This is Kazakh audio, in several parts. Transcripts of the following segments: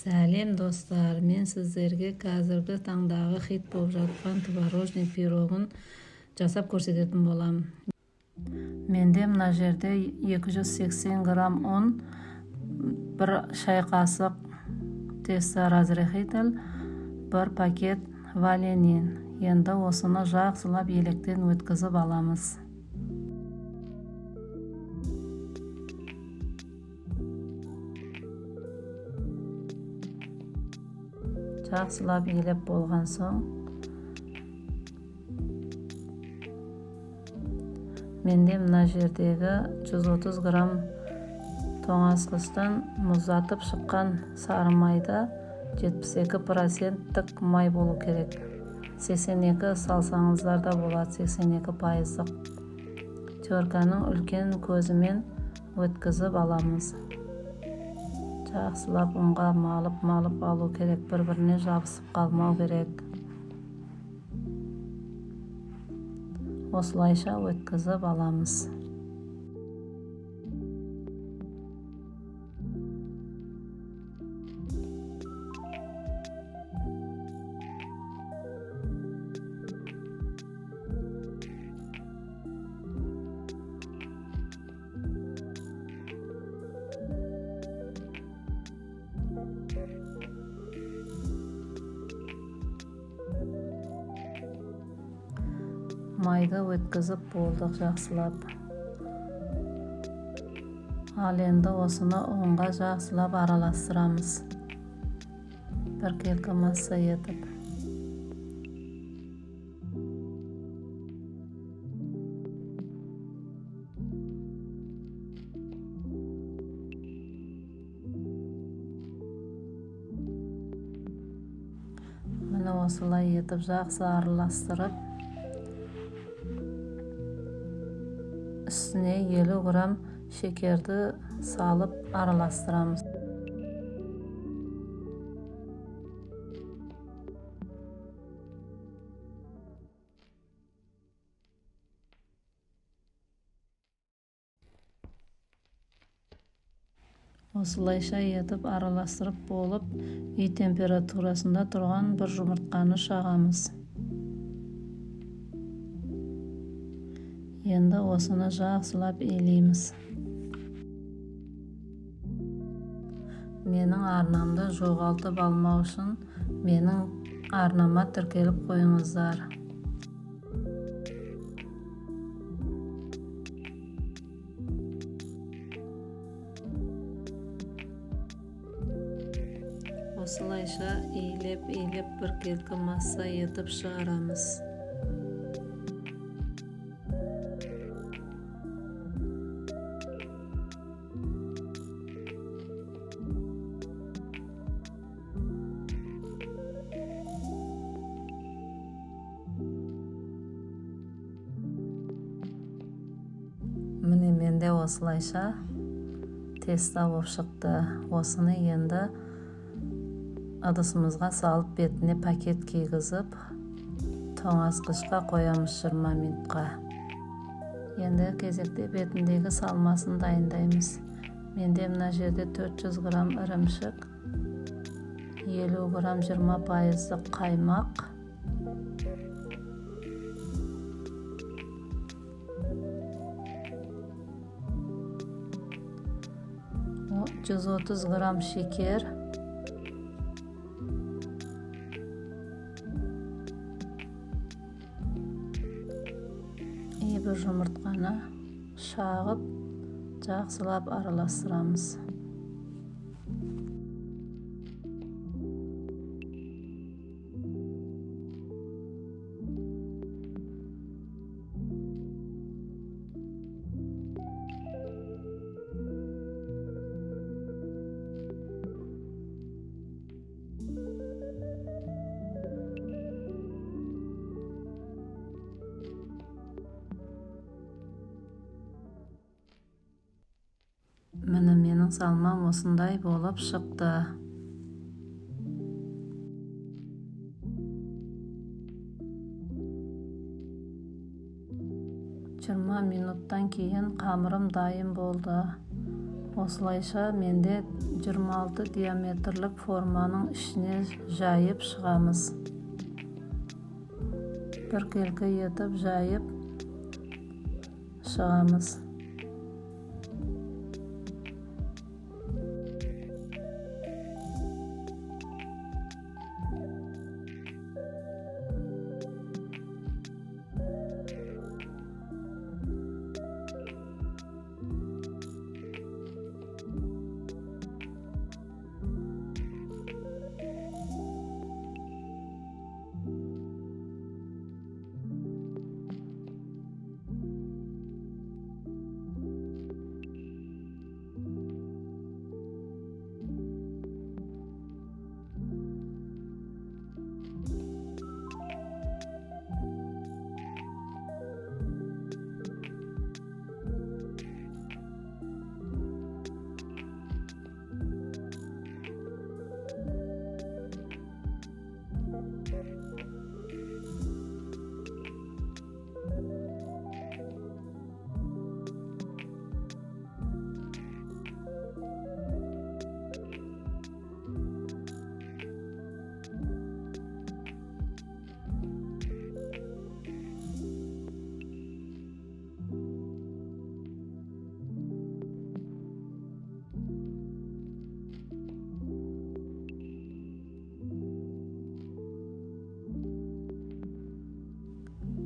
Сәлем достар, мен сіздерге қазіргі таңдағы хит болып жатқан творожный пирогын жасап көрсететін болам. Менде мына жерде 280 грамм ұн, бір шай қасық теста разрыхитель, бір пакет ванилин. Енді осыны жақсылап електен өткізіп аламыз. Жақсылап елеп болған соң, менде мына жердегі 130 грамм тоңазытқыштан мұздатып шыққан сары майда 72% май болу керек. 82 салсаңыздар да болады, 82%. Терканың үлкен көзімен өткізіп аламыз. Жақсылап ұнға малып алу керек, бір-біріне жабысып қалмау керек. Осылайша өткізіп аламыз. Майды өткізіп болдық жақсылап. Ал енді осыны ұнға жақсылап араластырамыз. Бір келкі масса етіп. Міне осылай етіп жақсы араластырып, үстіне 50 грамм шекерді салып араластырамыз. Осылайша етіп араластырып болып, үй температурасында тұрған бір жұмыртқаны шағамыз. Енді осыны жақсылап елейміз. Менің арнамды жоғалтып алмау үшін менің арнама тіркеліп қойыңыздар. Осылайша иілеп бір келкі масса етіп шығарамыз. Міне менде осылайша теста болып шықты. Осыны енді ыдысымызға салып, бетіне пакет кигізіп, тоңазытқышқа қоямыз 20 минутқа. Енді кезекте бетіндегі салмасын дайындаймыз. Менде мына жерде 400 грамм ірімшік, 50 грамм 20% қаймақ, 130 грамм шекер, бір жұмыртқаны шағып, жақсылап араластырамыз. Міне менің салмам осындай болып шықты. 20 минуттан кейін қамырым дайын болды. Осылайша менде 26 диаметрлік форманың ішіне жайып шығамыз. Біркелкі етіп жайып шығамыз.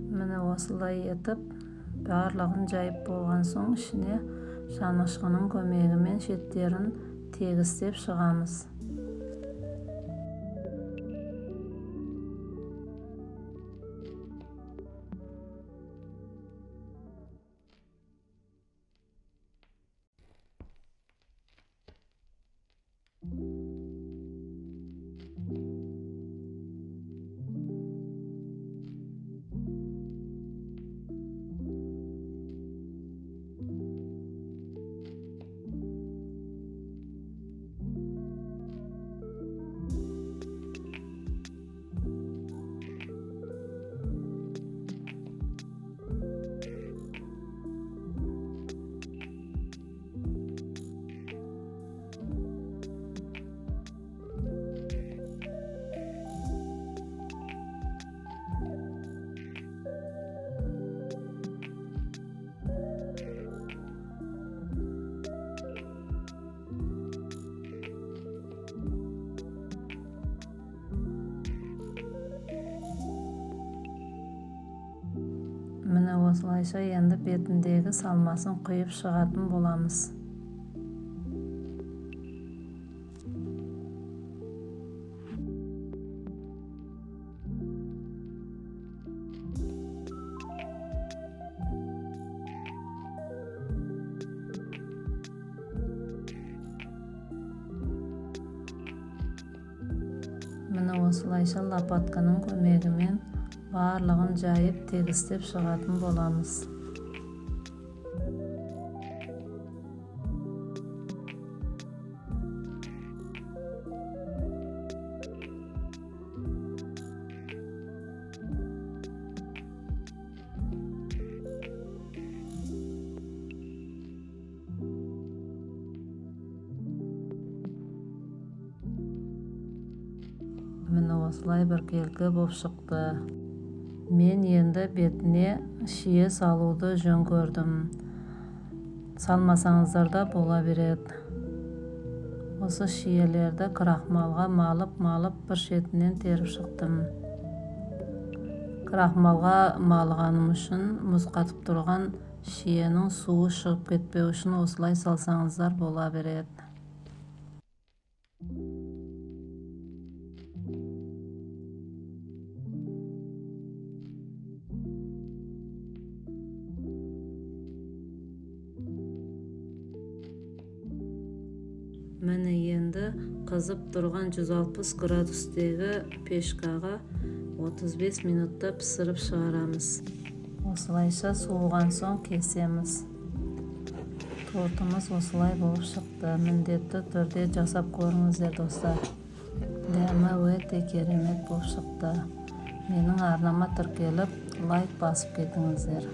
Міне осылай етіп, барлығын жайып болған соң, ішіне шанышқының көмегімен шеттерін тегістеп шығамыз. Міне осылайша енді бетіндегі салмасын құйып шығатын боламыз. Міне осылайша лопатканың көмегімен барлығын жайып тегістеп шығатын боламыз. Міне осылай біркелкі болып шықты. Мен енді бетіне шие салуды жөн көрдім. Салмасаңыздар да бола береді. Осы шиелерді крахмалға малып бір шетінен теріп шықтым. Крахмалға малғаным үшін мұз қатып тұрған шиенің суы шығып кетпеу үшін осылай салсаңыздар бола береді. Міне енді қызып тұрған 160 градустегі пешкаға 35 минутта пісіріп шығарамыз. Осылайша суыған соң кесеміз. Тортымыз осылай болып шықты. Міндетті түрде жасап көріңіздер достар. Дәмі өте керемет болып шықты. Менің арнама тіркеліп лайк басып кетіңіздер.